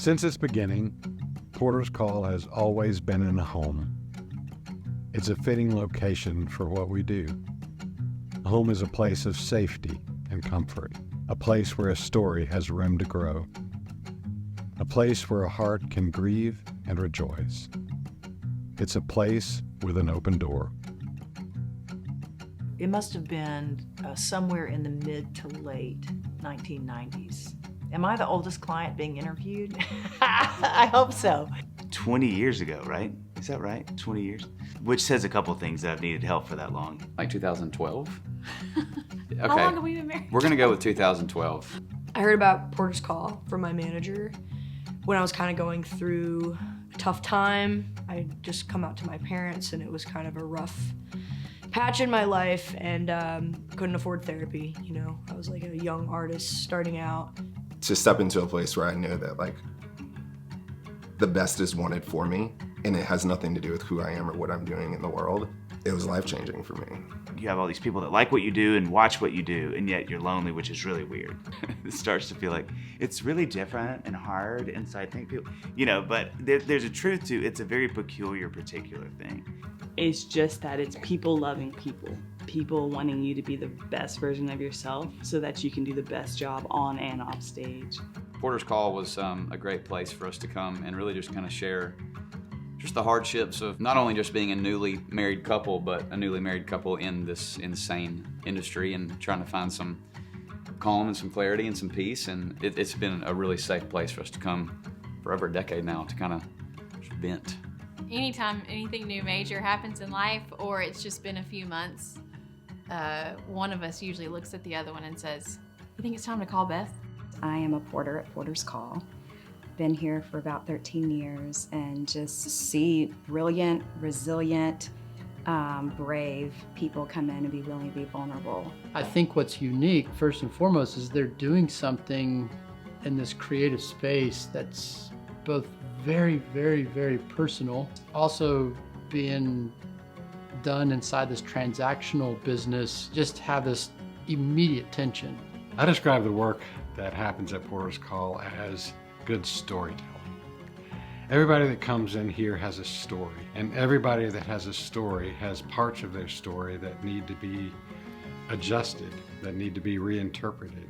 Since its beginning, Porter's Call has always been in a home. It's a fitting location for what we do. Home is a place of safety and comfort, a place where a story has room to grow, a place where a heart can grieve and rejoice. It's a place with an open door. It must have been somewhere in the mid to late 1990s. Am I the oldest client being interviewed? I hope so. 20 years ago, right? Is that right? 20 years? Which says a couple things that I've needed help for that long. Like 2012? Okay. How long have we been married? We're gonna go with 2012. I heard about Porter's Call from my manager when I was kind of going through a tough time. I had just come out to my parents and it was kind of a rough patch in my life and couldn't afford therapy, you know. I was like a young artist starting out. To step into a place where I knew that like the best is wanted for me and it has nothing to do with who I am or what I'm doing in the world, it was life-changing for me. You have all these people that like what you do and watch what you do, and yet you're lonely, which is really weird. It starts to feel like it's really different and hard, and so I think people, you know, but there's a truth to it's a very peculiar, particular thing. It's just that it's people loving people. People wanting you to be the best version of yourself so that you can do the best job on and off stage. Porter's Call was a great place for us to come and really just kind of share just the hardships of not only just being a newly married couple, but a newly married couple in this insane industry and trying to find some calm and some clarity and some peace. And it's been a really safe place for us to come for over a decade now to kind of vent. Anytime anything new major happens in life, or it's just been a few months, one of us usually looks at the other one and says, "You think it's time to call Beth?" I am a porter at Porter's Call. Been here for about 13 years and just see brilliant, resilient, brave people come in and be willing to be vulnerable. I think what's unique, first and foremost, is they're doing something in this creative space that's both very, very, very personal, also being done inside this transactional business, just have this immediate tension. I describe the work that happens at Porter's Call as good storytelling. Everybody that comes in here has a story, and everybody that has a story has parts of their story that need to be adjusted, that need to be reinterpreted.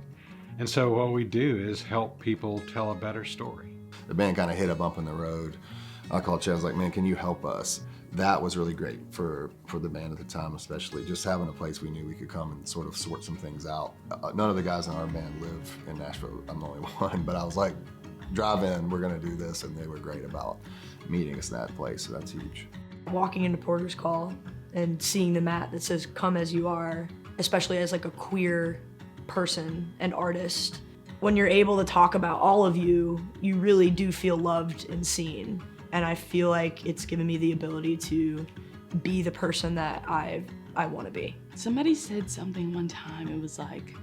And so what we do is help people tell a better story. The band kind of hit a bump in the road. I called Chad, I was like, man, can you help us? That was really great for the band at the time, especially just having a place we knew we could come and sort of sort some things out. None of the guys in our band live in Nashville. I'm the only one, but I was like, drive in, we're gonna do this, and they were great about meeting us in that place, so that's huge. Walking into Porter's Call and seeing the mat that says "Come as you are," especially as like a queer person and artist, when you're able to talk about all of you, you really do feel loved and seen. And I feel like it's given me the ability to be the person that I want to be. Somebody said something one time, it was like,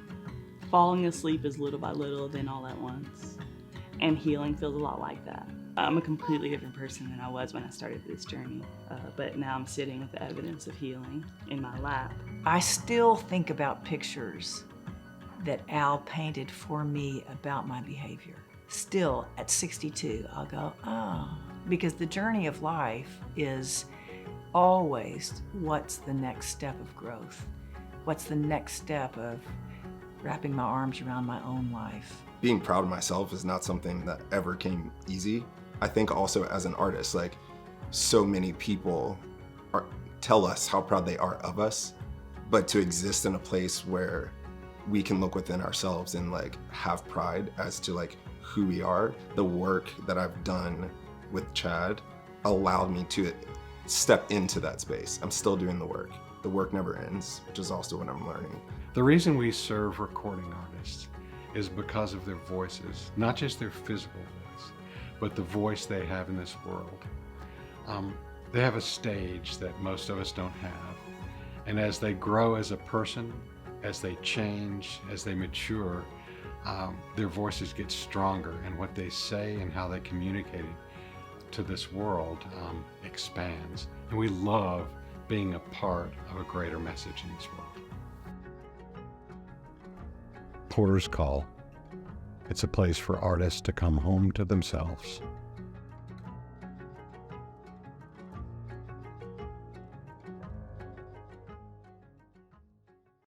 falling asleep is little by little, then all at once. And healing feels a lot like that. I'm a completely different person than I was when I started this journey, but now I'm sitting with the evidence of healing in my lap. I still think about pictures that Al painted for me about my behavior. Still, at 62, I'll go, oh, because the journey of life is always what's the next step of growth? What's the next step of wrapping my arms around my own life? Being proud of myself is not something that ever came easy. I think also as an artist, like so many people tell us how proud they are of us, but to exist in a place where we can look within ourselves and like have pride as to like who we are, the work that I've done with Chad allowed me to step into that space. I'm still doing the work. The work never ends, which is also what I'm learning. The reason we serve recording artists is because of their voices, not just their physical voice, but the voice they have in this world. They have a stage that most of us don't have. And as they grow as a person, as they change, as they mature, their voices get stronger, and what they say and how they communicate it to this world expands. And we love being a part of a greater message in this world. Porter's Call. It's a place for artists to come home to themselves